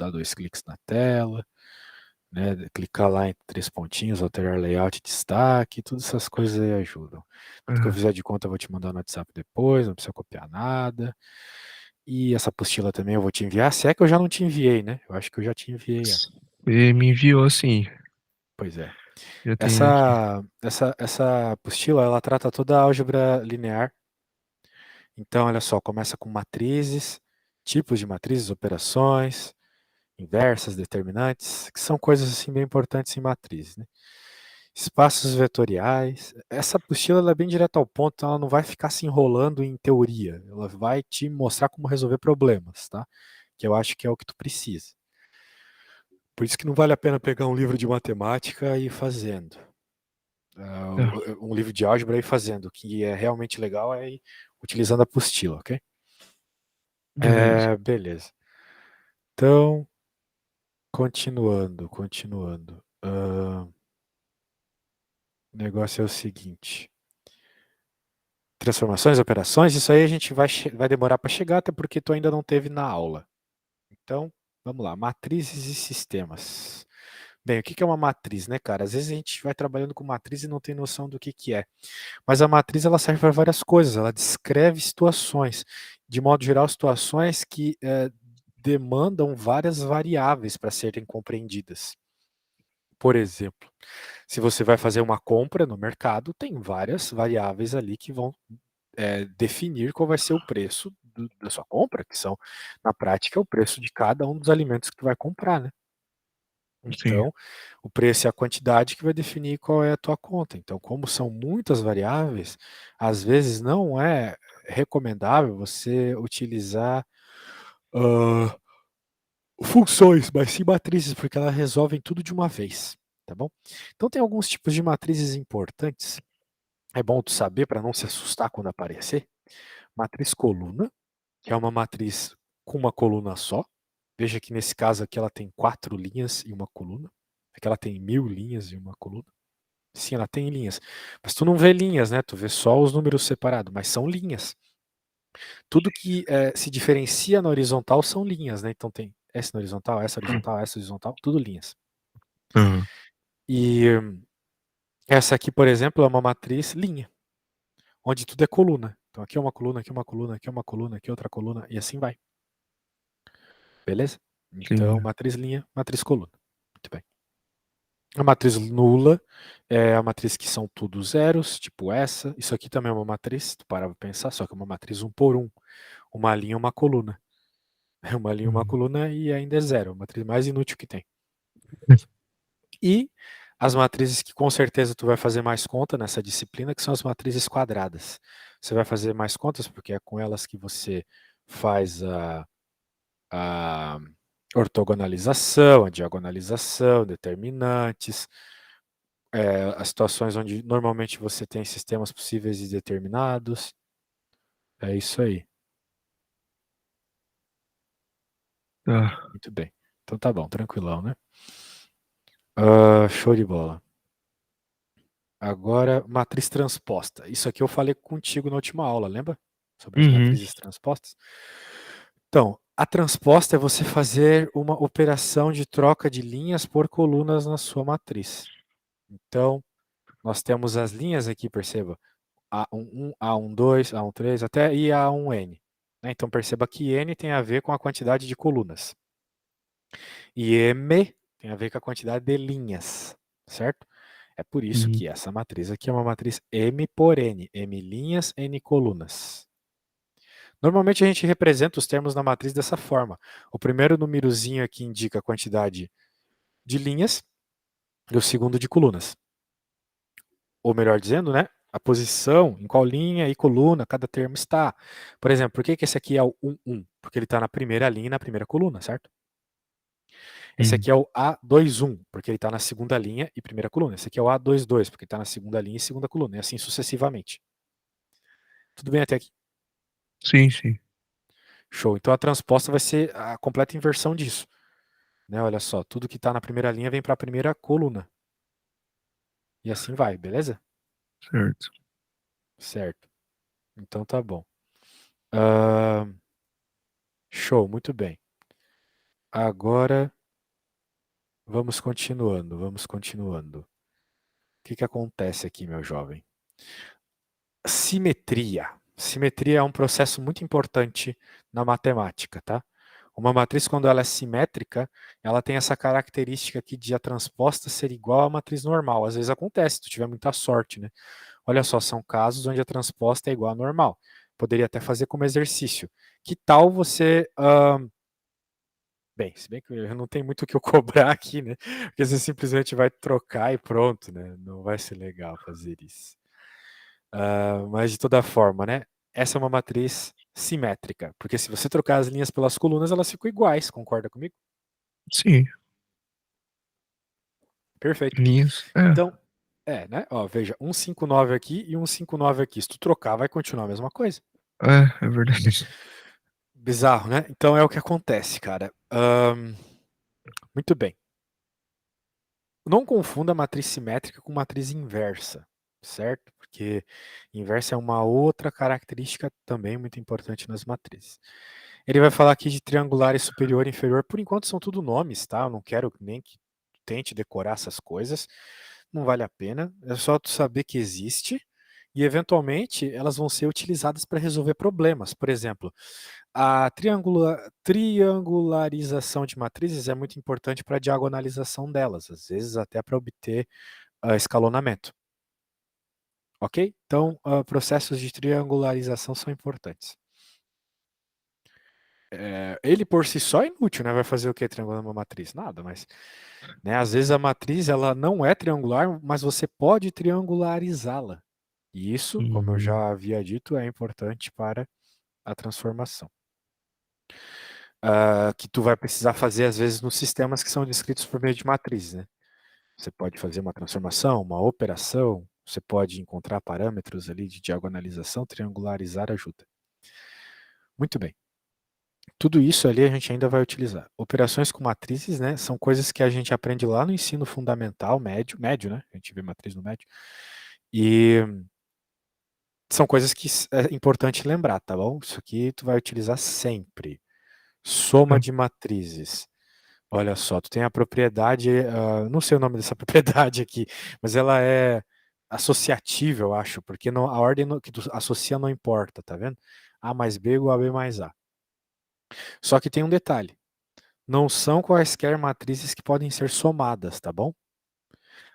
dar 2 cliques na tela, né? Clicar lá em 3 pontinhos, alterar layout e destaque, todas essas coisas aí ajudam. Tudo que eu Ah, fizer de conta eu vou te mandar no WhatsApp depois, não precisa copiar nada. E essa apostila também eu vou te enviar, se é que eu já não te enviei, né? Eu acho que eu já te enviei ela. ele me enviou sim, Pois é. já tenho aqui. Essa apostila, ela trata toda a álgebra linear. Então, olha só, começa com matrizes, tipos de matrizes, operações, inversas, determinantes, que são coisas assim bem importantes em matrizes, né? Espaços vetoriais. Essa apostila ela é bem direta ao ponto, então ela não vai ficar se enrolando em teoria. Ela vai te mostrar como resolver problemas, tá? Que eu acho que é o que tu precisa. Por isso que não vale a pena pegar um livro de matemática e ir fazendo. Tá, Um livro de álgebra e ir fazendo. O que é realmente legal é ir utilizando a apostila, ok? beleza. Beleza. Então, continuando. O negócio é o seguinte. Transformações, operações, isso aí a gente vai demorar para chegar, até porque tu ainda não teve na aula. Então, vamos lá. Matrizes e sistemas. Bem, o que é uma matriz, né, cara? Às vezes a gente vai trabalhando com matriz e não tem noção do que é. Mas a matriz ela serve para várias coisas. Ela descreve situações, de modo geral, situações que demandam várias variáveis para serem compreendidas. Por exemplo, se você vai fazer uma compra no mercado, tem várias variáveis ali que vão definir qual vai ser o preço da sua compra, que são, na prática, o preço de cada um dos alimentos que tu vai comprar, né? Sim, Então, o preço é a quantidade que vai definir qual é a tua conta. Então, como são muitas variáveis, às vezes não é recomendável você utilizar ah, funções, mas sim matrizes, porque elas resolvem tudo de uma vez, tá bom? Então, tem alguns tipos de matrizes importantes. É bom tu saber para não se assustar quando aparecer. Matriz coluna, que é uma matriz com uma coluna só. Veja que nesse caso aqui ela tem 4 linhas e uma coluna. Aqui ela tem 1000 linhas e uma coluna. Sim, ela tem linhas. Mas tu não vê linhas, né? Tu vê só os números separados, mas são linhas. Tudo que se diferencia na horizontal são linhas, né? Então tem essa na horizontal, essa horizontal, tudo linhas. ah, E essa aqui, por exemplo, é uma matriz linha, onde tudo é coluna. Então aqui é uma coluna, aqui é uma coluna, aqui é uma coluna, aqui é outra coluna, e assim vai. Beleza? Então, sim, matriz linha, matriz coluna. Muito bem. A matriz nula é a matriz que são tudo zeros, tipo essa. Isso aqui também é uma matriz, tu parava pra pensar, só que é uma matriz um por um. Uma linha, uma coluna. É uma linha, uma hum, coluna e ainda é zero. A matriz mais inútil que tem. E as matrizes que com certeza tu vai fazer mais conta nessa disciplina, que são as matrizes quadradas. Você vai fazer mais contas porque é com elas que você faz a ortogonalização, a diagonalização, determinantes, as situações onde normalmente você tem sistemas possíveis e determinados. É isso aí. tá. Muito bem. Então tá bom, tranquilão, né? Show de bola. Agora, matriz transposta. Isso aqui eu falei contigo na última aula, lembra? Sobre as Uhum, matrizes transpostas. Então, a transposta é você fazer uma operação de troca de linhas por colunas na sua matriz. Então, nós temos as linhas aqui, perceba. A11, A12, A13, até e A1N. Né? Então perceba que N tem a ver com a quantidade de colunas. E M tem a ver com a quantidade de linhas, certo? É por isso uhum, que essa matriz aqui é uma matriz M por N. M linhas, N colunas. Normalmente a gente representa os termos na matriz dessa forma. O primeiro númerozinho aqui indica a quantidade de linhas e o segundo de colunas. Ou melhor dizendo, né? A posição, em qual linha e coluna cada termo está. Por exemplo, por que esse aqui é o 1, 1? Porque ele está na primeira linha e na primeira coluna, certo? Esse uhum. aqui é o A2, 1, porque ele está na segunda linha e primeira coluna. Esse aqui é o A2, 2, porque ele está na segunda linha e segunda coluna, e assim sucessivamente. Tudo bem até aqui? Sim, sim, Show. Então a transposta vai ser a completa inversão disso. Né? Olha só, tudo que está na primeira linha vem para a primeira coluna. E assim vai, beleza? certo. Certo. Então tá bom. Ah, show, muito bem. Agora, vamos continuando, vamos continuando. O que que acontece aqui, meu jovem? Simetria. Simetria é um processo muito importante na matemática, tá? Uma matriz, quando ela é simétrica, ela tem essa característica aqui de a transposta ser igual à matriz normal. Às vezes acontece, se tu tiver muita sorte, né? Olha só, são casos onde a transposta é igual à normal. Poderia até fazer como exercício. Que tal você. Bem, se bem que eu não tenho muito o que eu cobrar aqui, né? Porque você simplesmente vai trocar e pronto, né? Não vai ser legal fazer isso. Mas de toda forma, né? Essa é uma matriz simétrica, porque se você trocar as linhas pelas colunas, elas ficam iguais, concorda comigo? Sim, Perfeito. linhas. Então, né? Ó, veja, 159 aqui e 159 aqui. Se tu trocar, vai continuar a mesma coisa. É verdade. Bizarro, né? Então é o que acontece, cara. Muito bem. Não confunda matriz simétrica com matriz inversa, certo? Porque inversa é uma outra característica também muito importante nas matrizes. Ele vai falar aqui de triangular e superior e inferior. Por enquanto são tudo nomes, tá? Eu não quero nem que tente decorar essas coisas. Não vale a pena. É só tu saber que existe e eventualmente elas vão ser utilizadas para resolver problemas. Por exemplo, a triangularização de matrizes é muito importante para a diagonalização delas, às vezes até para obter escalonamento. Ok? Então, processos de triangularização são importantes. Ele por si só é inútil, né? Vai fazer o que triangular uma matriz? Nada, mas né, às vezes a matriz ela não é triangular, mas você pode triangularizá-la. E isso, como eu Hum, já havia dito, é importante para a transformação. Que tu vai precisar fazer às vezes nos sistemas que são descritos por meio de matrizes, né? Você pode fazer uma transformação, uma operação, você pode encontrar parâmetros ali de diagonalização, triangularizar ajuda. Muito bem. Tudo isso ali a gente ainda vai utilizar. Operações com matrizes, né, são coisas que a gente aprende lá no ensino fundamental, médio, né? A gente vê matriz no médio. E são coisas que é importante lembrar, tá bom? Isso aqui tu vai utilizar sempre. Soma tá. de matrizes. Olha só, tu tem a propriedade, não sei o nome dessa propriedade aqui, mas ela é associativa, eu acho, porque a ordem que tu associa não importa, tá vendo? A mais B igual a B mais A. Só que tem um detalhe. Não são quaisquer matrizes que podem ser somadas, tá bom?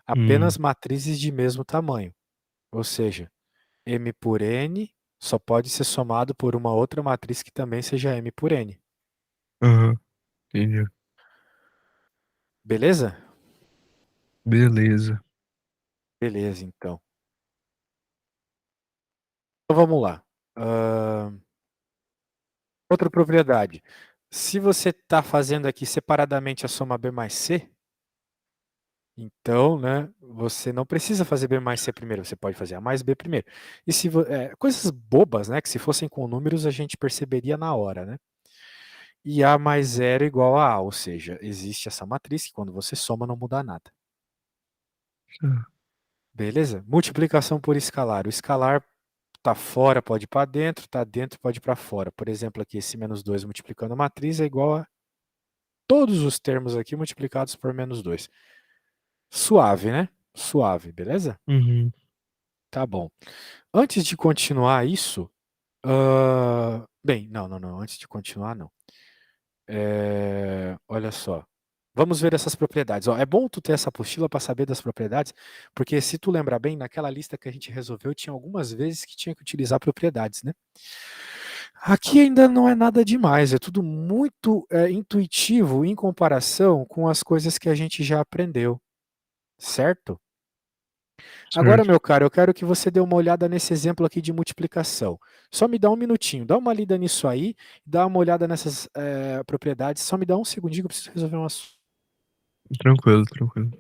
Apenas Hum, matrizes de mesmo tamanho. Ou seja, M por N só pode ser somado por uma outra matriz que também seja M por N. aham, entendi. Beleza? Beleza. Beleza, então. Então vamos lá. Ahn, Outra propriedade. Se você está fazendo aqui separadamente a soma B mais C, então, né, você não precisa fazer B mais C primeiro, você pode fazer A mais B primeiro. E se coisas bobas, né, que se fossem com números a gente perceberia na hora, né? E A mais zero igual a A, ou seja, existe essa matriz que quando você soma não muda nada. Tá. Beleza? Multiplicação por escalar. O escalar está fora, pode ir para dentro, está dentro, pode ir para fora. Por exemplo, aqui esse menos 2 multiplicando a matriz é igual a todos os termos aqui multiplicados por menos 2. Suave, né? Suave, beleza? Uhum. Tá bom. Antes de continuar isso, bem, não. Antes de continuar, não. Olha só. Vamos ver essas propriedades. Ó, é bom tu ter essa apostila para saber das propriedades, porque se tu lembrar bem, naquela lista que a gente resolveu, tinha algumas vezes que tinha que utilizar propriedades, né? Aqui ainda não é nada demais, é tudo muito intuitivo em comparação com as coisas que a gente já aprendeu, certo? Agora, Certo. meu caro, eu quero que você dê uma olhada nesse exemplo aqui de multiplicação. Só me dá um minutinho, dá uma lida nisso aí, dá uma olhada nessas propriedades, só me dá um segundinho que eu preciso resolver um assunto. Tranquilo, tranquilo.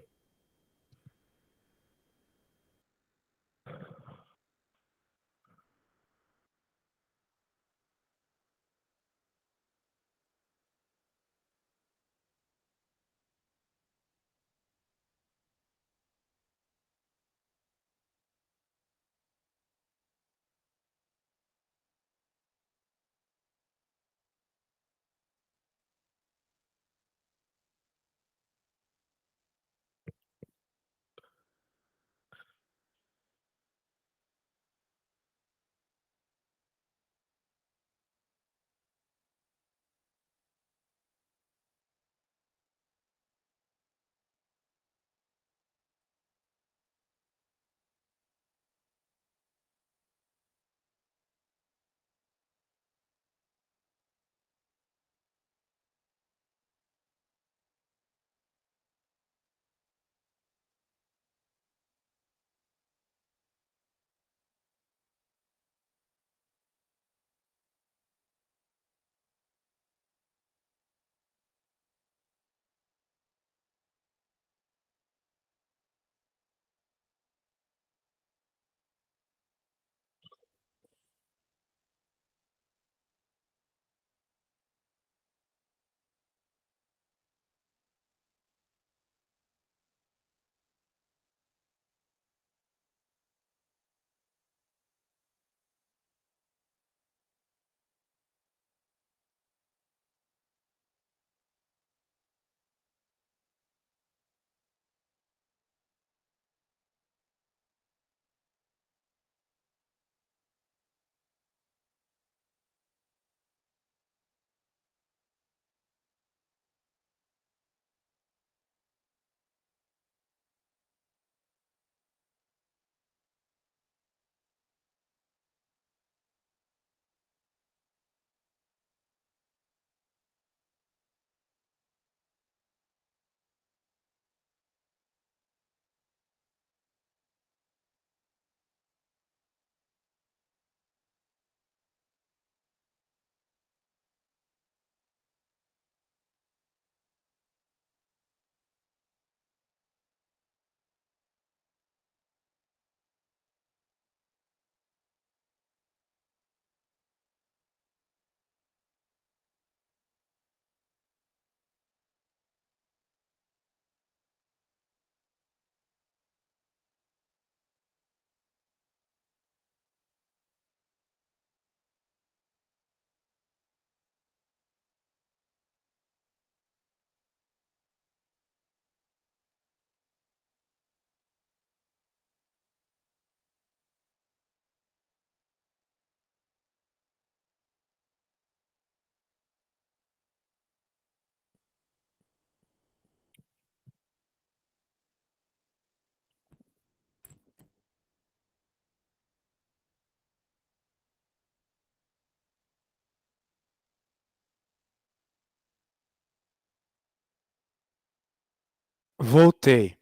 Voltei.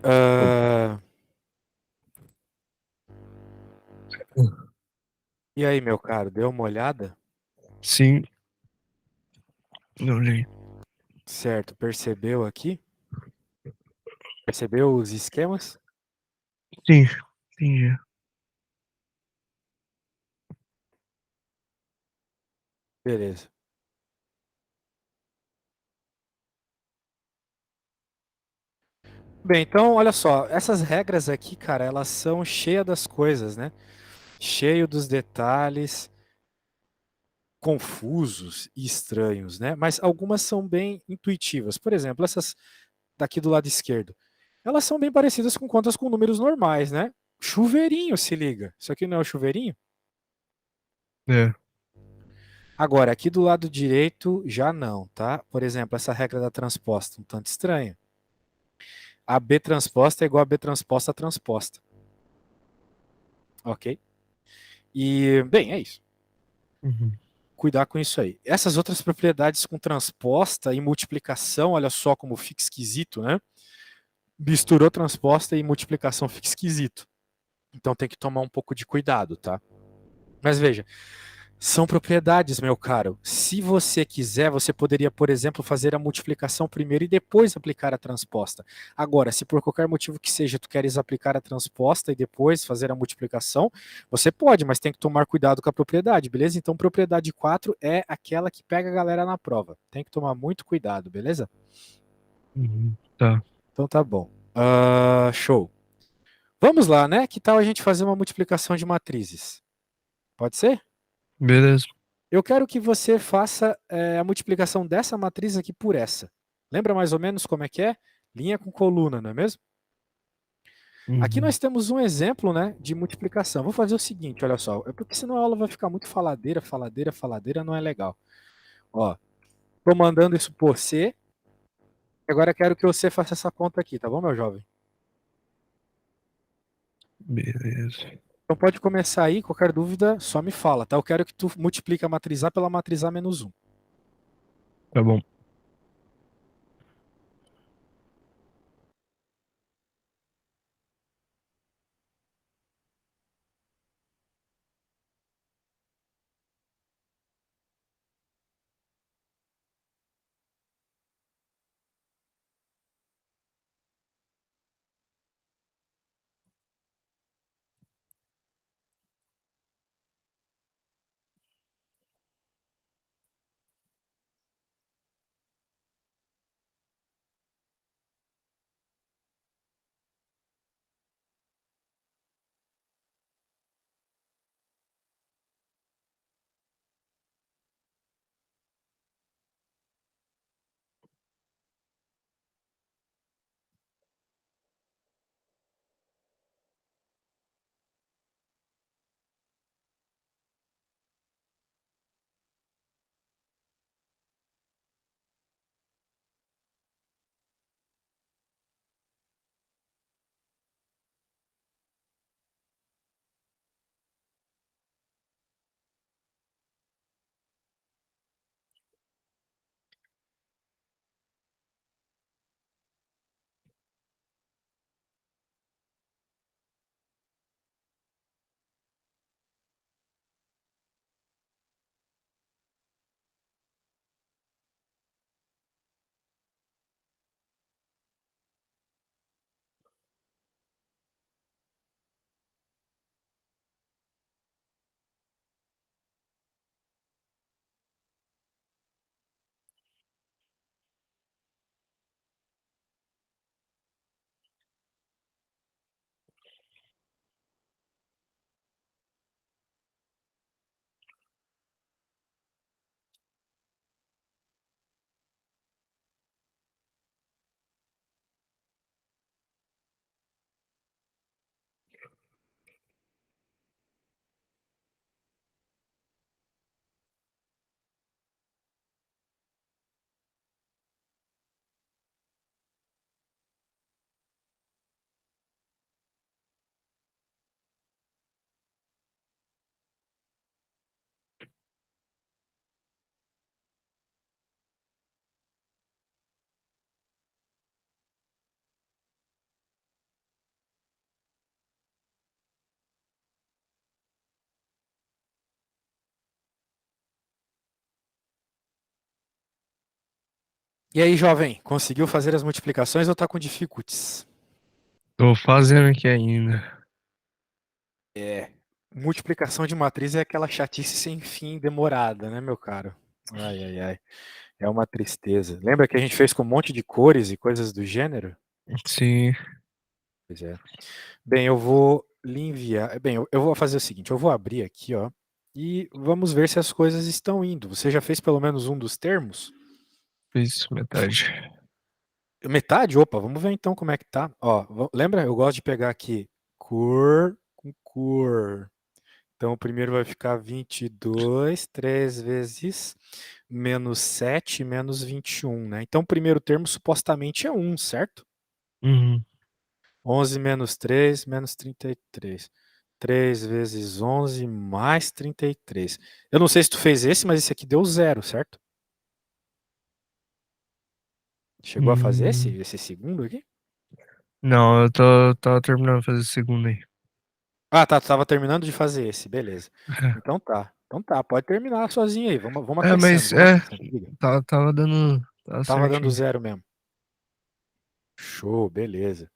Ah, e aí, meu caro, deu uma olhada? Sim, não olhei. Certo, percebeu aqui? Percebeu os esquemas? Sim, entendi. Beleza. Bem, então, olha só, essas regras aqui, cara, elas são cheias das coisas, né? Cheio dos detalhes confusos e estranhos, né? Mas algumas são bem intuitivas. Por exemplo, essas daqui do lado esquerdo, elas são bem parecidas com contas com números normais, né? Chuveirinho, se liga. Isso aqui não é o chuveirinho? É. Agora, aqui do lado direito, já não, tá? Por exemplo, essa regra da transposta, um tanto estranha. A B transposta é igual a B transposta transposta. Ok? E, bem, é isso. Uhum. Cuidar com isso aí. Essas outras propriedades com transposta e multiplicação, olha só como fica esquisito, né? Misturou transposta e multiplicação, fica esquisito. Então tem que tomar um pouco de cuidado, tá? Mas veja, são propriedades, meu caro. Se você quiser, você poderia, por exemplo, fazer a multiplicação primeiro e depois aplicar a transposta. Agora, se por qualquer motivo que seja tu queres aplicar a transposta e depois fazer a multiplicação, você pode, mas tem que tomar cuidado com a propriedade, beleza? Então, propriedade 4 é aquela que pega a galera na prova. Tem que tomar muito cuidado, beleza? Uhum. Tá, Então tá bom. Show. Vamos lá, né? Que tal a gente fazer uma multiplicação de matrizes? Pode ser? beleza. Eu quero que você faça a multiplicação dessa matriz aqui por essa. Lembra mais ou menos como é que é? Linha com coluna, não é mesmo? Aqui Uhum. nós temos um exemplo, né, de multiplicação. Vou fazer o seguinte, olha só, porque senão a aula vai ficar muito faladeira, faladeira, faladeira, não é legal. Ó, estou mandando isso por C. Agora eu quero que você faça essa conta aqui, tá bom, meu jovem? Beleza. Então pode começar aí, qualquer dúvida, só me fala, tá? Eu quero que tu multiplique a matriz A pela matriz A menos um. Tá bom. E aí, jovem, conseguiu fazer as multiplicações ou tá com dificulties? Tô fazendo aqui ainda. É. Multiplicação de matriz é aquela chatice sem fim demorada, né, meu caro? Ai, ai, ai. É uma tristeza. Lembra que a gente fez com um monte de cores e coisas do gênero? Sim. Pois é. Bem, eu vou lhe enviar. Bem, eu vou fazer o seguinte: eu vou abrir aqui, ó, e vamos ver se as coisas estão indo. Você já fez pelo menos um dos termos? Fiz metade. Metade? Opa, vamos ver então como é que tá. Ó, lembra? Eu gosto de pegar aqui cor com cor. Então, o primeiro vai ficar 22, 3 vezes menos 7 menos 21, né? Então, o primeiro termo supostamente é 1, certo? Uhum. 11 menos 3 menos 33. 3 vezes 11 mais 33. Eu não sei se tu fez esse, mas esse aqui deu zero, certo? Chegou a fazer esse, Hum. esse segundo aqui? Não, tava terminando de fazer o segundo aí. Ah, tá, tu tava terminando de fazer esse, beleza. Então tá. Então tá, pode terminar sozinho aí. Vamos É, aquecendo, mas vamos aquecendo. Diga. tava dando. Tava Tava dando certinho. zero mesmo. Show, beleza.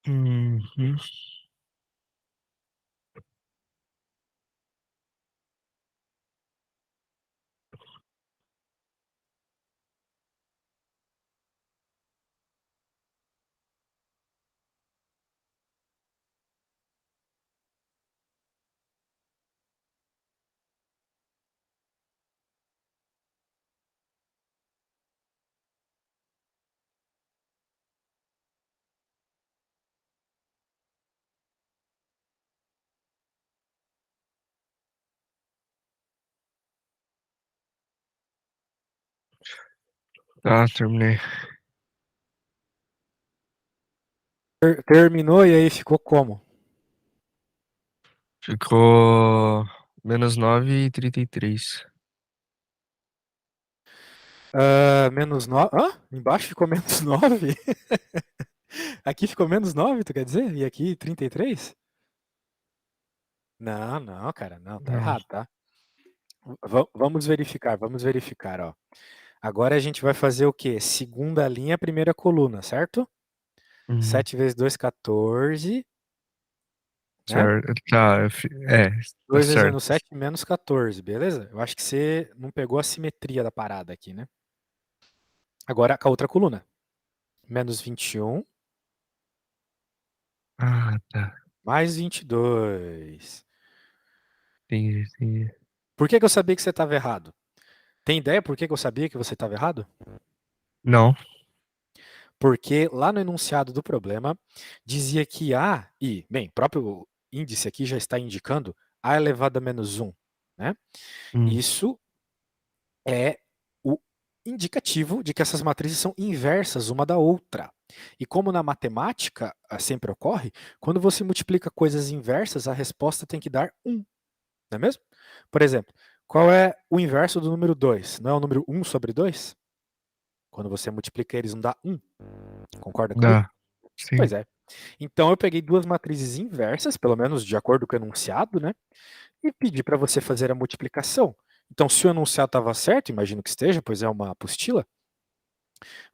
Uhum. Tá, terminei. Terminou e aí ficou como? Ficou -9 e 33. Menos 9. Hã? Embaixo ficou menos 9? Aqui ficou menos 9, tu quer dizer? E aqui 33? Não, não, cara, não, tá Não. errado, tá? Vamos verificar, ó. Agora a gente vai fazer o quê? Segunda linha, primeira coluna, certo? Uhum. 7 vezes 2, 14, né? Certo. Tá, tá 2 vezes certo. menos 7, menos 14, beleza? Eu acho que você não pegou a simetria da parada aqui, né? Agora com a outra coluna. Menos 21, Ah, tá. mais 22. Entendi, entendi. Por que que eu sabia que você estava errado? Tem ideia por que que eu sabia que você estava errado? Não. Porque lá no enunciado do problema dizia que A e, bem, próprio índice aqui já está indicando A elevado a menos 1, né? Hum. Isso é o indicativo de que essas matrizes são inversas uma da outra. E como na matemática sempre ocorre, quando você multiplica coisas inversas, a resposta tem que dar 1, não é mesmo? Por exemplo, qual é o inverso do número 2? Não é o número 1 sobre 2? Quando você multiplica eles não dá 1. Concorda comigo? Dá. Sim. Pois é. Então eu peguei duas matrizes inversas, pelo menos de acordo com o enunciado, né? E pedi para você fazer a multiplicação. Então, se o enunciado estava certo, imagino que esteja, pois é uma apostila,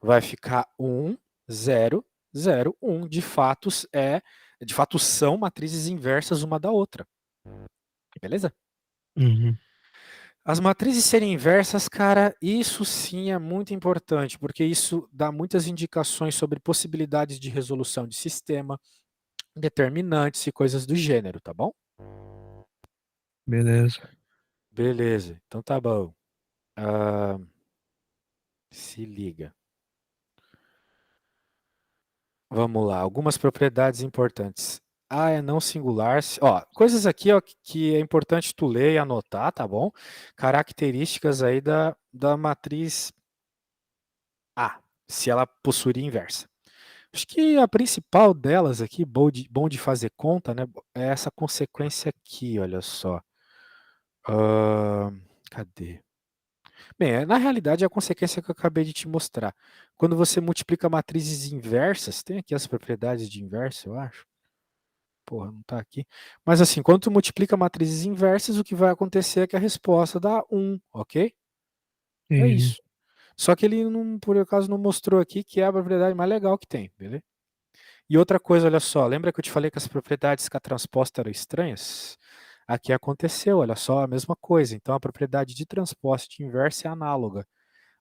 vai ficar 1, 0, 0, 1. De fato são matrizes inversas uma da outra. Beleza? Uhum. As matrizes serem inversas, cara, isso sim é muito importante, porque isso dá muitas indicações sobre possibilidades de resolução de sistema, determinantes e coisas do gênero, tá bom? Beleza. Beleza, então tá bom. Ah, se liga. Vamos lá, algumas propriedades importantes. A é não singular. Ó, coisas aqui ó, que é importante tu ler e anotar, tá bom? Características aí da matriz A, se ela possuir inversa. Acho que a principal delas aqui, bom de fazer conta, né? É essa consequência aqui, olha só. Ah, cadê? Bem, na realidade é a consequência que eu acabei de te mostrar. Quando você multiplica matrizes inversas, tem aqui as propriedades de inverso, eu acho. Porra, não tá aqui. Mas assim, quando tu multiplica matrizes inversas, o que vai acontecer é que a resposta dá 1, ok? É Entendi. isso. Só que ele, não, por acaso, não mostrou aqui que é a propriedade mais legal que tem, beleza? E outra coisa, olha só, lembra que eu te falei que as propriedades com a transposta eram estranhas? Aqui aconteceu, olha só, a mesma coisa. Então a propriedade de transposta inversa é análoga.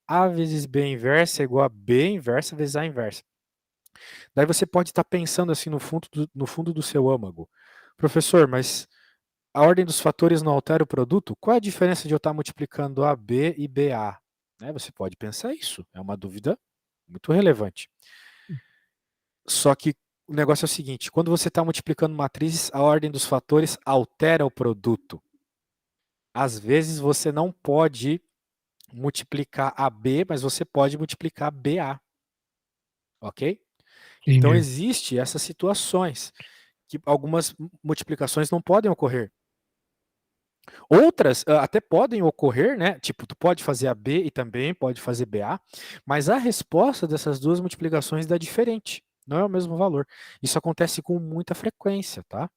A vezes B inversa é igual a B inversa vezes A inversa. Daí você pode estar pensando assim no fundo do seu âmago. Professor, mas a ordem dos fatores não altera o produto? Qual é a diferença de eu estar multiplicando AB e BA? Né, você pode pensar isso, é uma dúvida muito relevante. Só que o negócio é o seguinte, quando você está multiplicando matrizes, a ordem dos fatores altera o produto. Às vezes você não pode multiplicar AB, mas você pode multiplicar BA, ok? Então Entendi. existe essas situações que algumas multiplicações não podem ocorrer. Outras até podem ocorrer, né? Tipo, tu pode fazer AB e também pode fazer BA, mas a resposta dessas duas multiplicações dá diferente, não é o mesmo valor. Isso acontece com muita frequência, tá?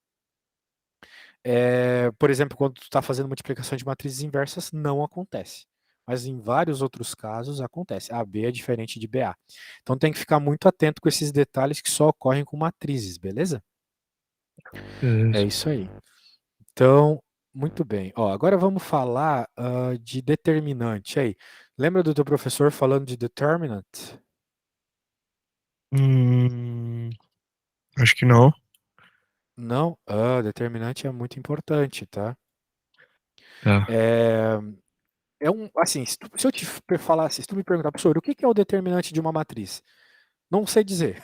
Por exemplo, quando tu está fazendo multiplicação de matrizes inversas, não acontece. Mas em vários outros casos acontece. AB é diferente de BA. Então tem que ficar muito atento com esses detalhes que só ocorrem com matrizes, beleza? É Beleza. isso aí. Então, muito bem. Ó, agora vamos falar de determinante. Aí, lembra do teu professor falando de determinant? Hum, acho que não. Não? Determinante é muito importante, tá? Tá. É, assim, se eu te falasse, se tu me perguntar, professor, o que é o determinante de uma matriz? Não sei dizer.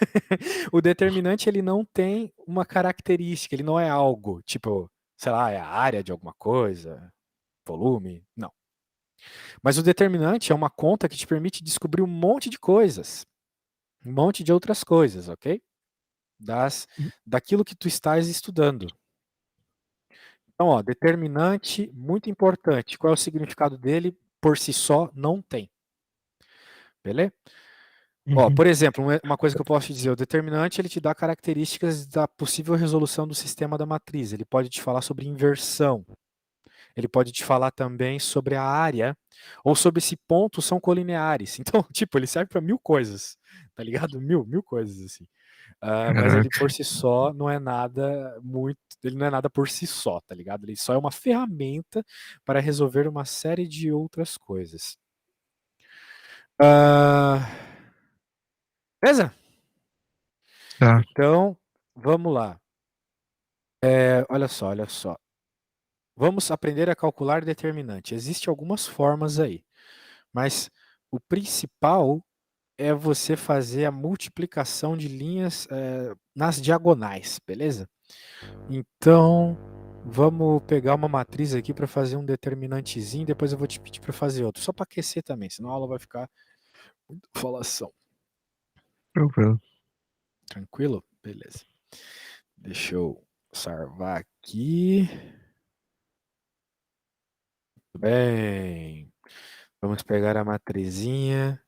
O determinante, ele não tem uma característica, ele não é algo, tipo, sei lá, é a área de alguma coisa, volume, não. Mas o determinante é uma conta que te permite descobrir um monte de coisas, um monte de outras coisas, ok? Daquilo que tu estás estudando. Então, ó, determinante, muito importante. Qual é o significado dele? Por si só, não tem. Beleza? Ó, Uhum. por exemplo, uma coisa que eu posso te dizer, o determinante ele te dá características da possível resolução do sistema da matriz. Ele pode te falar sobre inversão. Ele pode te falar também sobre a área ou sobre se pontos são colineares. Então, tipo, ele serve para mil coisas, tá ligado? Mil coisas assim. Mas ele Caraca. por si só não é nada muito, ele não é nada por si só, tá ligado? Ele só é uma ferramenta para resolver uma série de outras coisas. Ah, beleza? Tá. Então, vamos lá. Olha só, olha só. Vamos aprender a calcular determinante. Existem algumas formas aí, mas o principal é você fazer a multiplicação de linhas nas diagonais, beleza? Então, vamos pegar uma matriz aqui para fazer um determinantezinho, depois eu vou te pedir para fazer outro, só para aquecer também, senão a aula vai ficar muito falação. Tranquilo. Tranquilo? Beleza. Deixa eu salvar aqui. Bem, vamos pegar a matrizinha.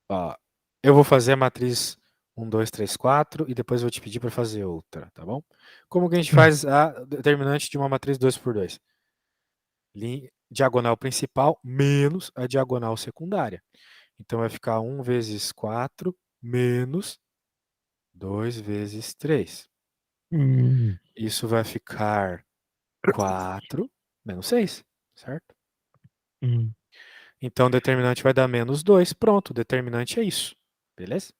Ó, eu vou fazer a matriz 1, 2, 3, 4 e depois vou te pedir para fazer outra, tá bom? Como que a gente Tá. faz a determinante de uma matriz 2 por 2? Diagonal principal menos a diagonal secundária. Então vai ficar 1 vezes 4 menos 2 vezes 3. Hum, Isso vai ficar 4 menos 6, certo? hum. Então o determinante vai dar menos 2. Pronto, o determinante é isso. Beleza?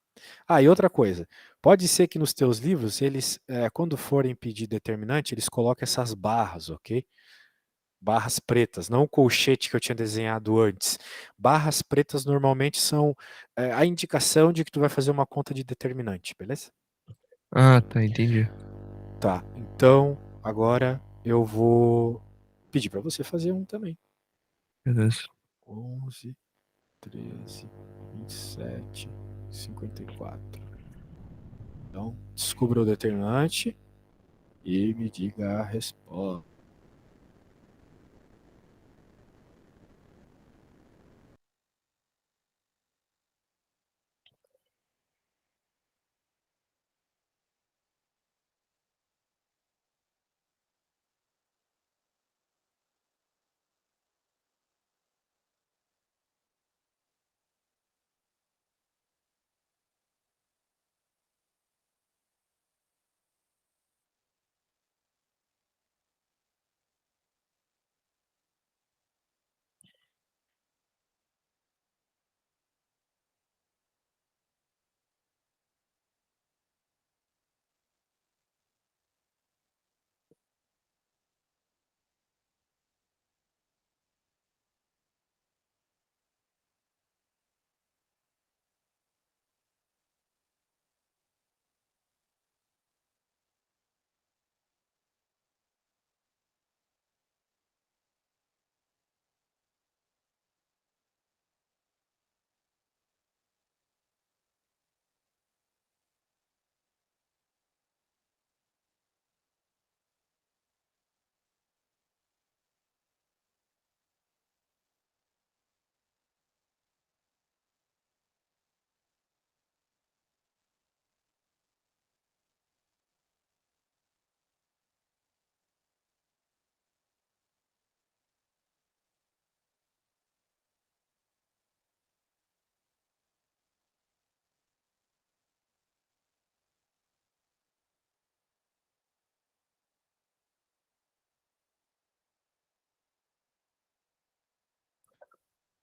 E outra coisa. Pode ser que nos teus livros, eles, quando forem pedir determinante, eles coloquem essas barras, ok? Barras pretas, não o colchete que eu tinha desenhado antes. Barras pretas normalmente são a indicação de que tu vai fazer uma conta de determinante, beleza? Ah, tá, entendi. Tá, então agora eu vou pedir para você fazer um também. Beleza. 11, 13, 27, 54. Então, descubra o determinante e me diga a resposta.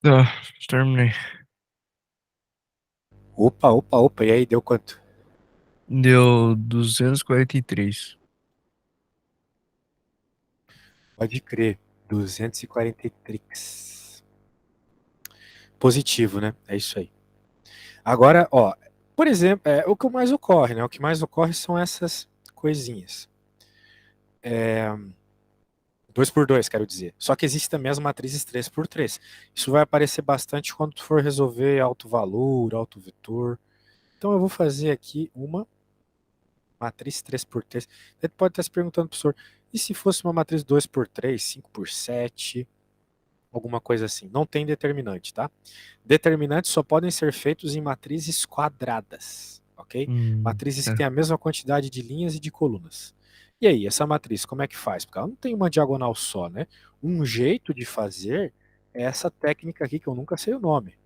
Tá, terminei. Opa, opa, opa. E aí, deu quanto? Deu 243. Pode crer. 243. Positivo, né? É isso aí. Agora, ó, por exemplo, o que mais ocorre, né? O que mais ocorre são essas coisinhas. 2 por 2, quero dizer. Só que existe também as matrizes 3 por 3. Isso vai aparecer bastante quando tu for resolver alto valor, alto vetor. Então eu vou fazer aqui uma matriz 3 por 3. Você pode estar se perguntando, professor, e se fosse uma matriz 2 por 3, 5 por 7, alguma coisa assim? Não tem determinante, tá? Determinantes só podem ser feitos em matrizes quadradas, ok? Matrizes que Tá. têm a mesma quantidade de linhas e de colunas. E aí, essa matriz, como é que faz? Porque ela não tem uma diagonal só, né? Um jeito de fazer é essa técnica aqui, que eu nunca sei o nome.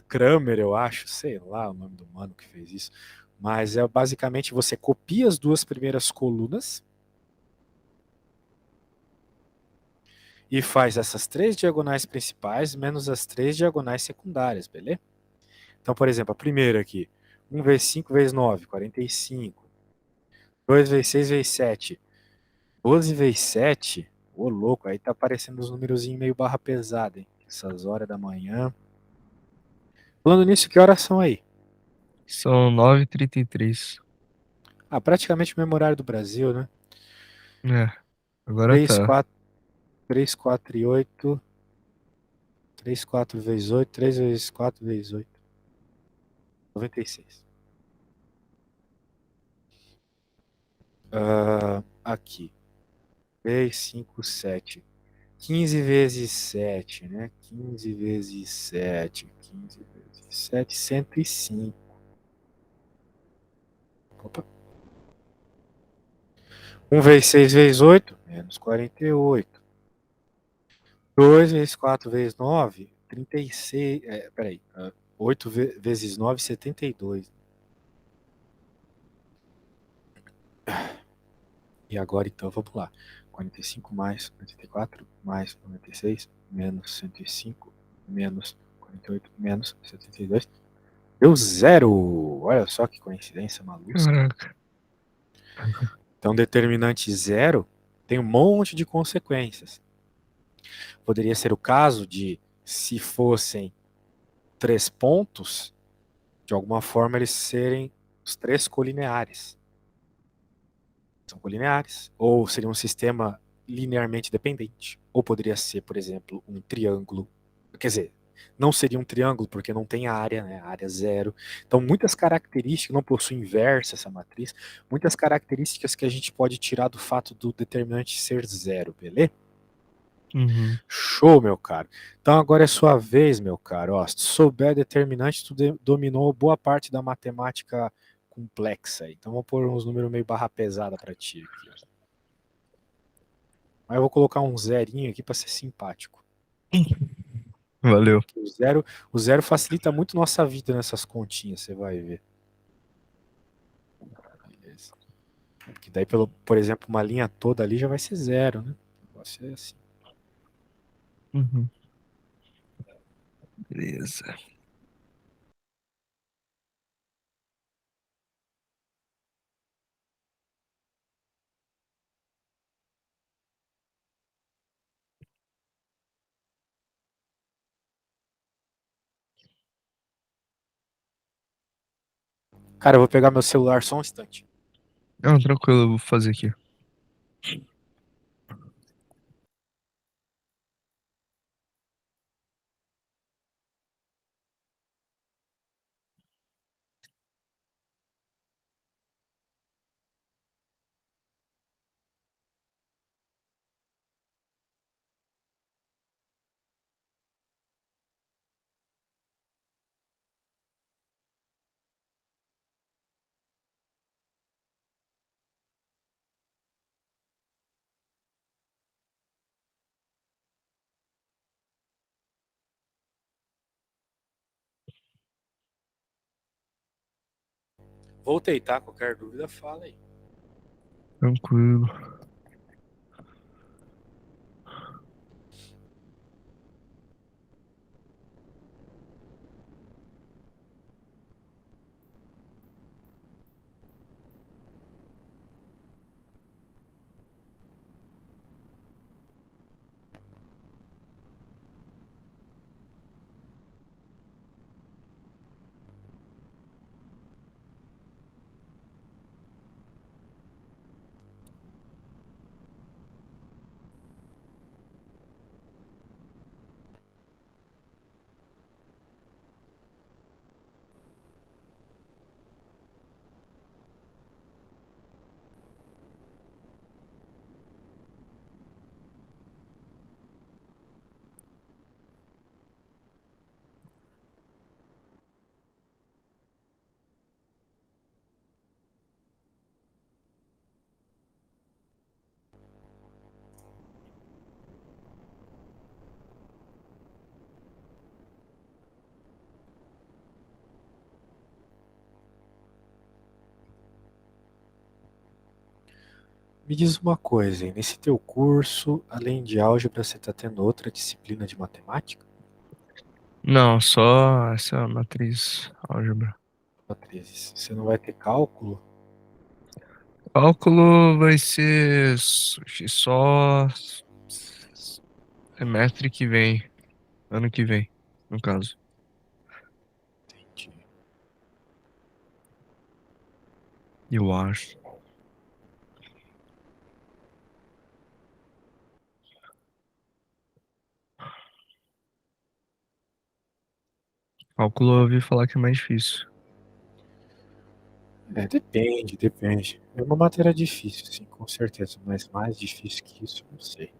Kramer, eu acho, sei lá o nome do mano que fez isso. Mas é basicamente você copia as duas primeiras colunas e faz essas três diagonais principais menos as três diagonais secundárias, beleza? Então, por exemplo, a primeira aqui, 1 vezes 5 vezes 9, 45. 2 vezes 6 vezes 7, 12 vezes 7. Ô, louco, aí tá aparecendo os númerozinhos meio barra pesada, hein? Essas horas da manhã. Falando nisso, que horas são aí? São 9h33. Ah, praticamente o mesmo horário do Brasil, né? É, agora 3, tá. 4, 3, 4 e 8. 3, 4 vezes 8, 3 vezes 4 vezes 8. 96. Aqui. 3, 5, 7. 15 vezes 7, né? 15 vezes 7. 15 vezes 7, 105. Opa. 1 vezes 6 vezes 8, menos 48. 2 vezes 4 vezes 9, 36. Peraí. 8 vezes 9, 72. E agora então, vamos lá. 45 mais 84 mais 96 menos 105 menos 48 menos 72. Deu zero! Olha só que coincidência maluca. Caraca. Então, determinante zero tem um monte de consequências. Poderia ser o caso de, se fossem três pontos, de alguma forma eles serem os três colineares. São colineares. Ou seria um sistema linearmente dependente. Ou poderia ser, por exemplo, um triângulo. Quer dizer, não seria um triângulo porque não tem área, né? Área zero. Então, muitas características, não possui inversa essa matriz, muitas características que a gente pode tirar do fato do determinante ser zero, beleza? Uhum. Show, meu caro. Então agora é sua vez, meu caro. Ó, se tu souber determinante, tu dominou boa parte da matemática complexa. Então vou pôr uns números meio barra pesada para ti aqui. Ó. Mas eu vou colocar um zerinho aqui para ser simpático. Valeu. O zero facilita muito nossa vida nessas continhas, você vai ver. Beleza. Porque daí, por exemplo, uma linha toda ali já vai ser zero, né? Vai ser assim. Uhum. Beleza. Cara, eu vou pegar meu celular só um instante. Não, tranquilo, eu vou fazer aqui. Voltei, tá? Qualquer dúvida, fala aí. Tranquilo. Me diz uma coisa, hein? Nesse teu curso, além de álgebra, você está tendo outra disciplina de matemática? Não, só essa matriz álgebra. Matrizes. Você não vai ter cálculo? Cálculo vai ser só semestre que vem, ano que vem, no caso. Entendi. Eu acho. Cálculo eu ouvi falar que é mais difícil. É, depende, depende. É uma matéria difícil, sim, com certeza, mas mais difícil que isso, não sei.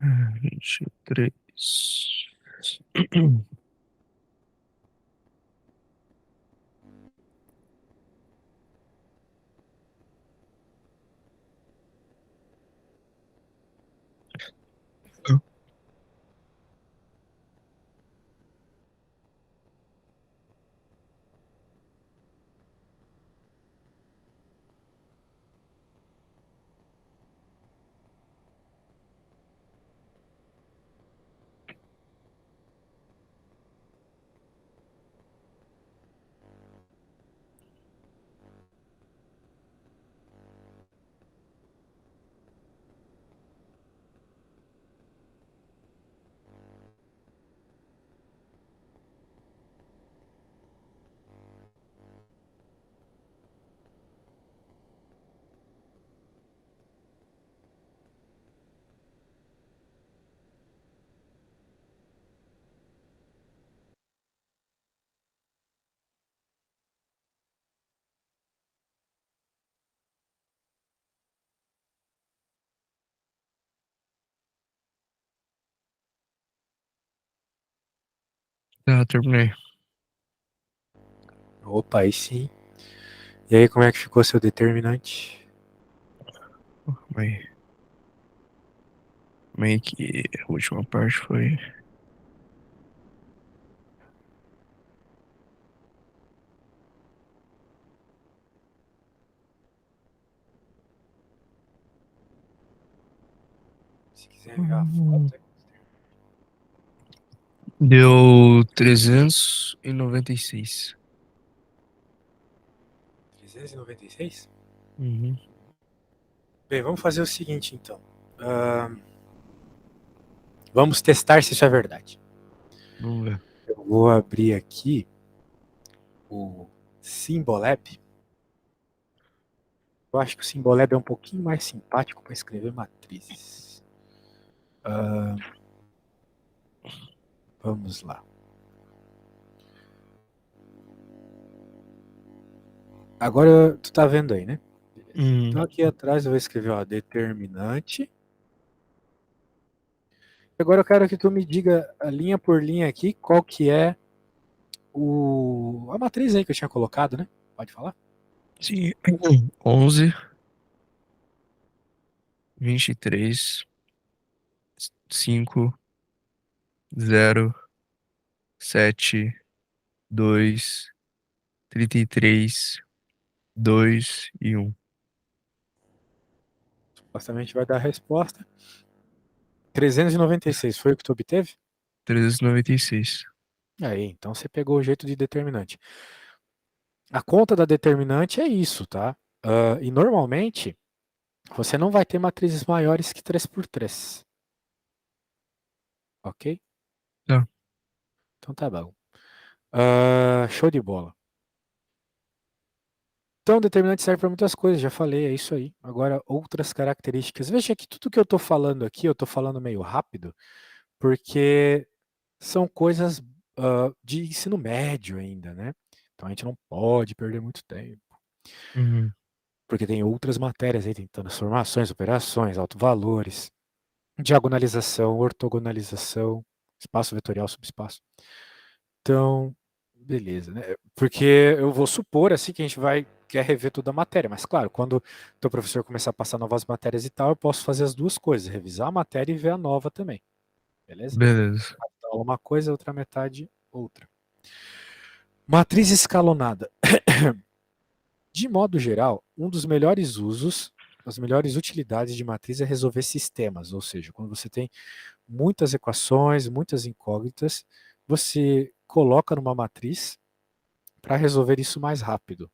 Ah, 23. Já terminei. Opa, aí sim. E aí, como é que ficou seu determinante? Meio, meio que a última parte foi. Se quiser enviar a foto, Deu 396. 396? Uhum. Bem, vamos fazer o seguinte então. Vamos testar se isso é verdade. Vamos ver. Eu vou abrir aqui o Symbolab. Eu acho que o Symbolab é um pouquinho mais simpático para escrever matrizes. Vamos lá. Agora tu tá vendo aí, né? Uhum. Então aqui atrás eu vou escrever ó, determinante. Agora eu quero que tu me diga linha por linha aqui qual que é a matriz aí que eu tinha colocado, né? Pode falar? Sim. 11, 23, 5, 0, 7, 2, 33, 2 e 1. Supostamente vai dar a resposta. 396 foi o que tu obteve? 396. Aí, então você pegou o jeito de determinante. A conta da determinante é isso, tá? E normalmente, você não vai ter matrizes maiores que 3x3. Ok? Tá. Então tá bom. Show de bola. Então, determinante serve para muitas coisas, já falei, é isso aí. Agora, outras características. Veja que tudo que eu estou falando aqui, eu estou falando meio rápido, porque são coisas de ensino médio ainda, né? Então a gente não pode perder muito tempo. Uhum. Porque tem outras matérias aí, tem transformações, operações, autovalores, diagonalização, ortogonalização, espaço vetorial, subespaço. Então, beleza, né? Porque eu vou supor assim que a gente quer rever toda a matéria, mas claro, quando o teu professor começar a passar novas matérias e tal, eu posso fazer as duas coisas, revisar a matéria e ver a nova também, beleza? Beleza. Então, uma coisa, outra metade, outra. Matriz escalonada. De modo geral, um dos melhores usos, as melhores utilidades de matriz é resolver sistemas, ou seja, quando você tem muitas equações, muitas incógnitas, você coloca numa matriz para resolver isso mais rápido.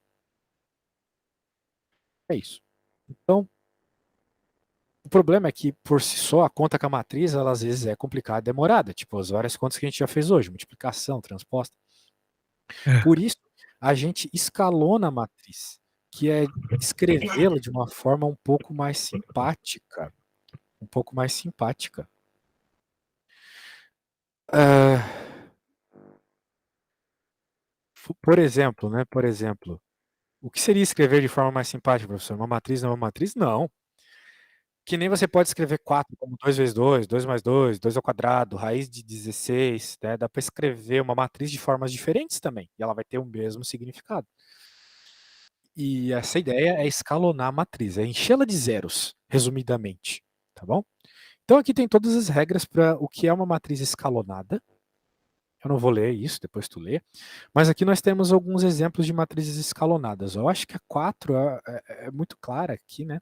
É isso. Então, o problema é que, por si só, a conta com a matriz, ela às vezes é complicada e demorada, tipo as várias contas que a gente já fez hoje, multiplicação, transposta. É. Por isso, a gente escalona a matriz, que é escrevê-la de uma forma um pouco mais simpática. Um pouco mais simpática. Ah, por exemplo, né? Por exemplo, o que seria escrever de forma mais simpática, professor? Uma matriz não é uma matriz? Não. Que nem você pode escrever 4 como 2 vezes 2, 2 mais 2, 2 ao quadrado, raiz de 16, né? Dá para escrever uma matriz de formas diferentes também, e ela vai ter o mesmo significado. E essa ideia é escalonar a matriz, é enchê-la de zeros, resumidamente, tá bom? Então aqui tem todas as regras para o que é uma matriz escalonada. Eu não vou ler isso, depois tu lê. Mas aqui nós temos alguns exemplos de matrizes escalonadas. Eu acho que a 4 é muito clara aqui, né?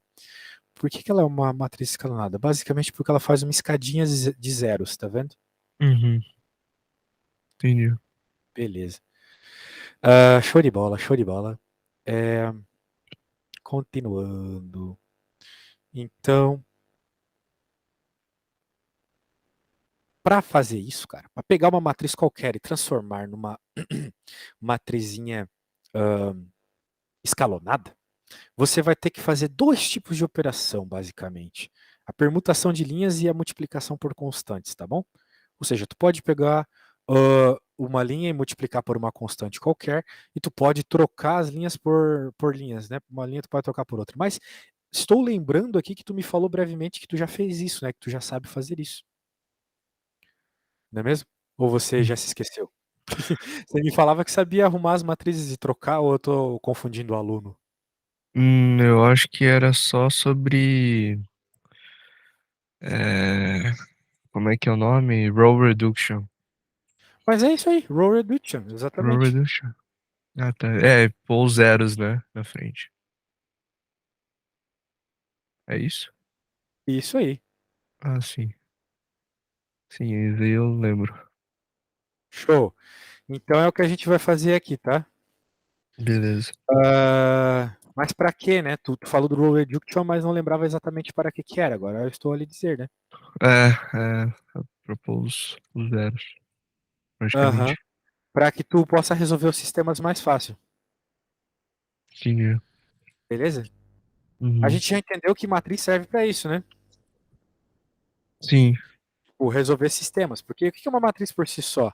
Por que ela é uma matriz escalonada? Basicamente porque ela faz uma escadinha de zeros, tá vendo? Uhum. Entendi. Beleza. Show de bola, show de bola. É, continuando. Então, para fazer isso, cara, para pegar uma matriz qualquer e transformar numa matrizinha escalonada, você vai ter que fazer dois tipos de operação, basicamente. A permutação de linhas e a multiplicação por constantes, tá bom? Ou seja, tu pode pegar uma linha e multiplicar por uma constante qualquer, e tu pode trocar as linhas por linhas, né? Uma linha tu pode trocar por outra. Mas estou lembrando aqui que tu me falou brevemente que tu já fez isso, né? Que tu já sabe fazer isso. Não é mesmo? Ou você já se esqueceu? Você me falava que sabia arrumar as matrizes e trocar, ou eu estou confundindo o aluno? Eu acho que era só sobre. é, Como é que é o nome? Row Reduction. Mas é isso aí, row reduction, Row exatamente. Reduction. Ah, tá. É, pôr os zeros, né? Na frente. É isso? Isso aí. Ah, sim. Sim, isso aí eu lembro. Show. Então é o que a gente vai fazer aqui, tá? Beleza. Mas para quê, né? Tu falou do row reduction, mas não lembrava exatamente para que era. Agora eu estou a lhe dizer, né? Propôs os zeros, Aham. praticamente. Para que tu possa resolver os sistemas mais fácil, Entendi. beleza? A Uhum. gente já entendeu que matriz serve para isso, né? Sim. O resolver sistemas. Porque o que é uma matriz por si só?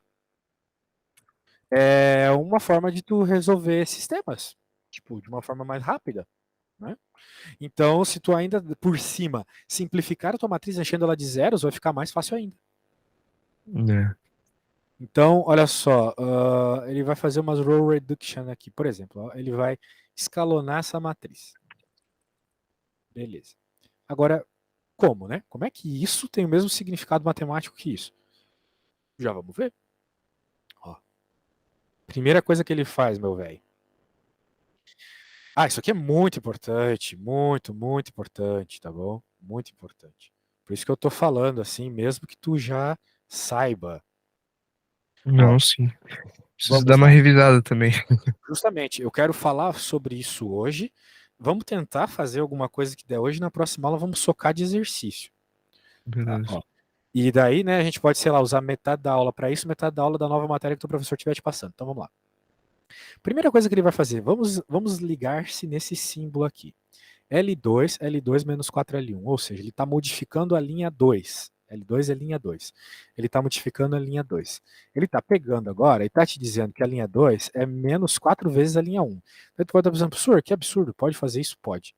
É uma forma de tu resolver sistemas, tipo, de uma forma mais rápida, né? Então, se tu ainda por cima simplificar a tua matriz enchendo ela de zeros, vai ficar mais fácil ainda. É. Então, olha só, ele vai fazer umas row reduction aqui, por exemplo, ó, ele vai escalonar essa matriz. Beleza. Agora, como, né? Como é que isso tem o mesmo significado matemático que isso? Já vamos ver. Ó, primeira coisa que ele faz, meu velho. Isso aqui é muito importante, muito, muito importante, tá bom? Muito importante. Por isso que eu tô falando assim, mesmo que tu já saiba. Ó, Não, sim. Preciso dar vamos uma lá. revisada também. Justamente, eu quero falar sobre isso hoje, Vamos tentar fazer alguma coisa que der hoje, na próxima aula vamos socar de exercício. Tá? Beleza. Ó. E daí, né, a gente pode, sei lá, usar metade da aula para isso, metade da aula da nova matéria que o professor estiver te passando. Então vamos lá. Primeira coisa que ele vai fazer, vamos ligar-se nesse símbolo aqui. L2, L2 menos 4L1, ou seja, ele está modificando a linha 2. L2 é linha 2. Ele está modificando a linha 2. Ele está pegando agora e está te dizendo que a linha 2 é menos 4 vezes a linha 1. Então tu pode estar pensando, professor, que absurdo, pode fazer isso? Pode.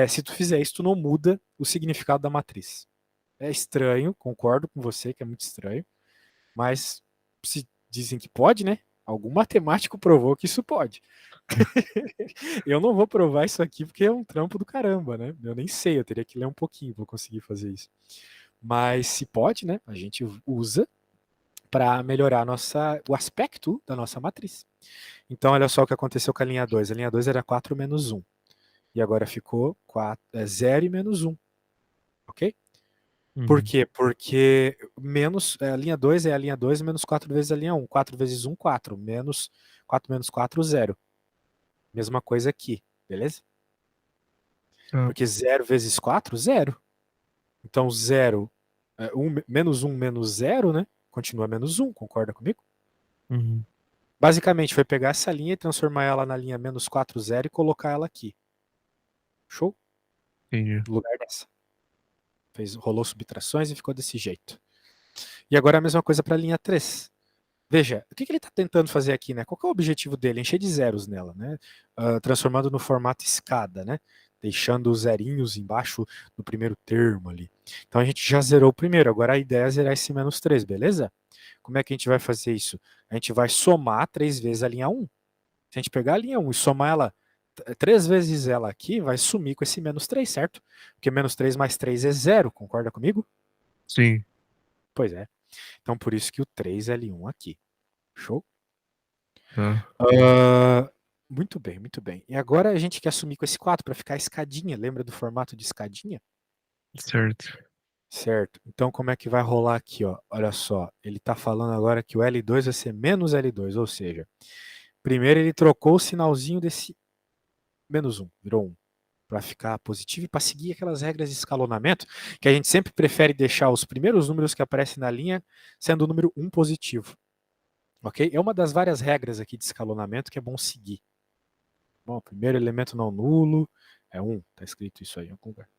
Se tu fizer isso, tu não muda o significado da matriz. É estranho, concordo com você que é muito estranho, mas se dizem que pode, né? Algum matemático provou que isso pode. Eu não vou provar isso aqui porque é um trampo do caramba, né? Eu nem sei, eu teria que ler um pouquinho para conseguir fazer isso. Mas se pode, né? A gente usa para melhorar o aspecto da nossa matriz. Então, olha só o que aconteceu com a linha 2. A linha 2 era 4 menos 1. E agora ficou 0 e menos 1. Ok? Por Uhum. quê? Porque a linha 2 é a linha 2 menos 4 vezes a linha 1. 4 vezes 1, 4. 4 menos 4, 0. Mesma coisa aqui, beleza? Tá. Porque 0 vezes 4, 0. Então 0, menos 1 menos 0, né? Continua menos 1, concorda comigo? Uhum. Basicamente, foi pegar essa linha e transformar ela na linha menos 4, 0 e colocar ela aqui. Show? Entendi. No lugar dessa. Rolou subtrações e ficou desse jeito. E agora a mesma coisa para a linha 3. Veja, o que ele está tentando fazer aqui, né? Qual que é o objetivo dele? Encher de zeros nela, né? Transformando no formato escada, né? Deixando os zerinhos embaixo no primeiro termo ali. Então a gente já zerou o primeiro, agora a ideia é zerar esse menos 3, beleza? Como é que a gente vai fazer isso? A gente vai somar 3 vezes a linha 1. Se a gente pegar a linha 1 e somar ela 3 vezes ela aqui, vai sumir com esse menos 3, certo? Porque menos 3 mais 3 é 0, concorda comigo? Sim. Pois é. Então por isso que o 3L1 aqui. Show? Tá. Ah, muito bem, muito bem. E agora a gente quer assumir com esse 4 para ficar escadinha. Lembra do formato de escadinha? Certo. Certo. Então como é que vai rolar aqui, ó? Olha só, ele está falando agora que o L2 vai ser menos L2, ou seja, primeiro ele trocou o sinalzinho desse menos 1, virou 1, para ficar positivo e para seguir aquelas regras de escalonamento que a gente sempre prefere deixar os primeiros números que aparecem na linha sendo o número 1 positivo. Ok? É uma das várias regras aqui de escalonamento que é bom seguir. Bom, primeiro elemento não nulo é 1. Tá escrito isso aí em algum lugar.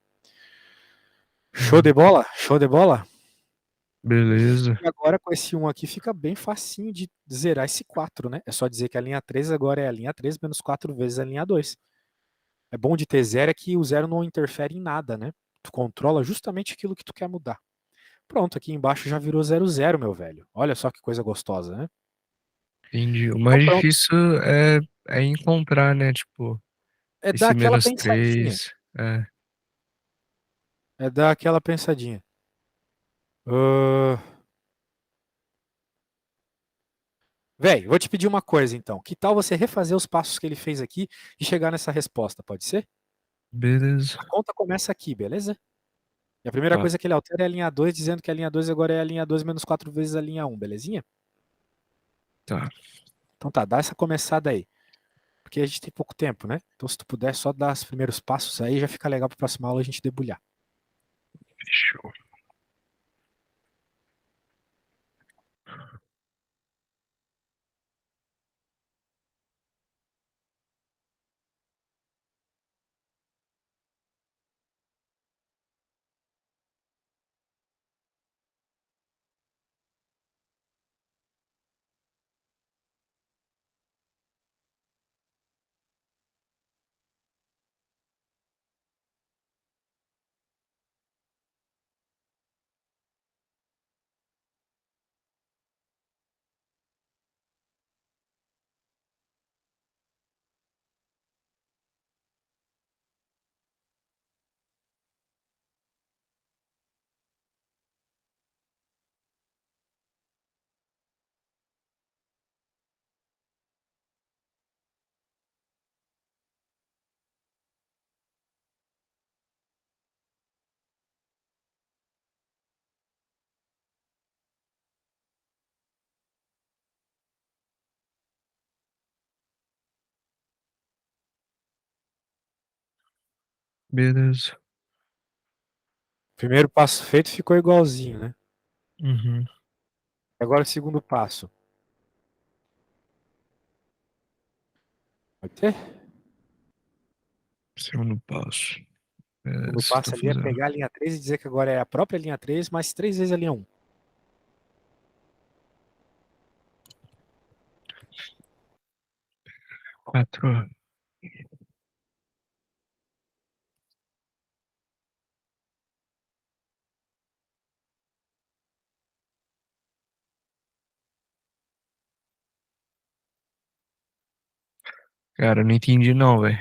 Show de Uhum. bola? Show de bola? Beleza. E agora com esse 1 aqui fica bem facinho de zerar esse 4, né? É só dizer que a linha 3 agora é a linha 3 menos 4 vezes a linha 2. É bom de ter zero é que o zero não interfere em nada, né? Tu controla justamente aquilo que tu quer mudar. Pronto, aqui embaixo já virou 0, 0, meu velho. Olha só que coisa gostosa, né? Entendi. O Então mais pronto. difícil é encontrar, né? Tipo, É dar esse aquela menos pensadinha. 3. É. É dar aquela pensadinha. Uh, Véi, vou te pedir uma coisa então. Que tal você refazer os passos que ele fez aqui e chegar nessa resposta, pode ser? Beleza. A conta começa aqui, beleza? E a primeira Tá. coisa que ele altera é a linha 2, dizendo que a linha 2 agora é a linha 2 menos 4 vezes a linha 1, belezinha? Tá. Então tá, dá essa começada aí. Porque a gente tem pouco tempo, né? Então se tu puder só dar os primeiros passos aí, já fica legal pra próxima aula a gente debulhar. Fechou. Beleza. Primeiro passo feito ficou igualzinho, né? Uhum. Agora o segundo passo. Pode ser? Segundo passo. O segundo Beleza, tô passo ali é fazendo. pegar a linha 3 e dizer que agora é a própria linha 3 mais 3 vezes a linha 1. Quatro. Cara, eu não entendi não, velho.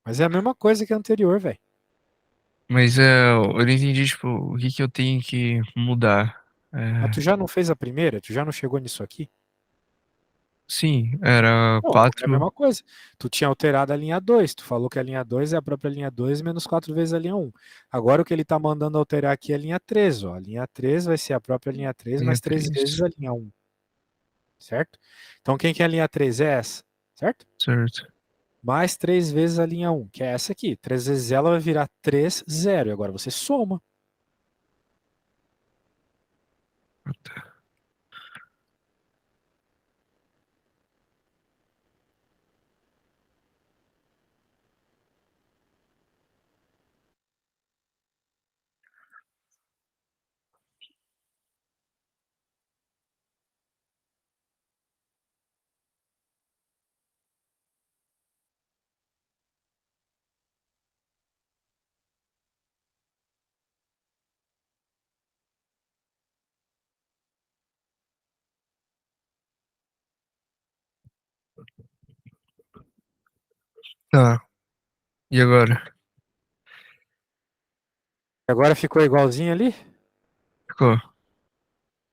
Mas é a mesma coisa que a anterior, velho. Mas eu não entendi, tipo, o que que eu tenho que mudar. Mas tu É, já não fez a primeira? Tu já não chegou nisso aqui? sim, era Pronto, é a quatro. mesma coisa. Tu tinha alterado a linha 2. Tu falou que a linha 2 é a própria linha 2 menos 4 vezes a linha 1. Agora o que ele tá mandando alterar aqui é a linha 3, ó. A linha 3 vai ser a própria linha 3 Linha mais 3 vezes três. a linha 1, certo? Então quem que é a linha 3? É essa, certo? Certo. Mais 3 vezes a linha 1, que é essa aqui. 3 vezes ela vai virar 3, 0. E agora você soma. Tá. E agora? Agora ficou igualzinho ali? Ficou.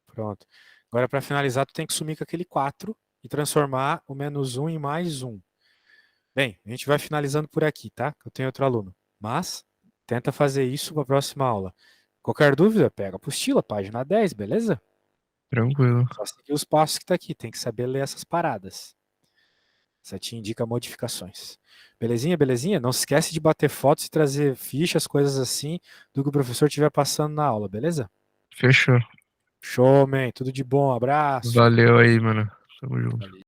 Pronto. Agora para finalizar, tu tem que sumir com aquele 4 e transformar o menos 1 em mais 1. Bem, a gente vai finalizando por aqui, tá? Eu tenho outro aluno. Mas tenta fazer isso para a próxima aula. Qualquer dúvida, pega a apostila, página 10, beleza? Tranquilo. Só seguir os passos que tá aqui, tem que saber ler essas paradas. Isso te indica modificações. Belezinha, belezinha? Não se esquece de bater fotos e trazer fichas, coisas assim, do que o professor estiver passando na aula, beleza? Fechou. Show, man. Tudo de bom. Abraço. Valeu aí, mano. Tamo junto. Valeu.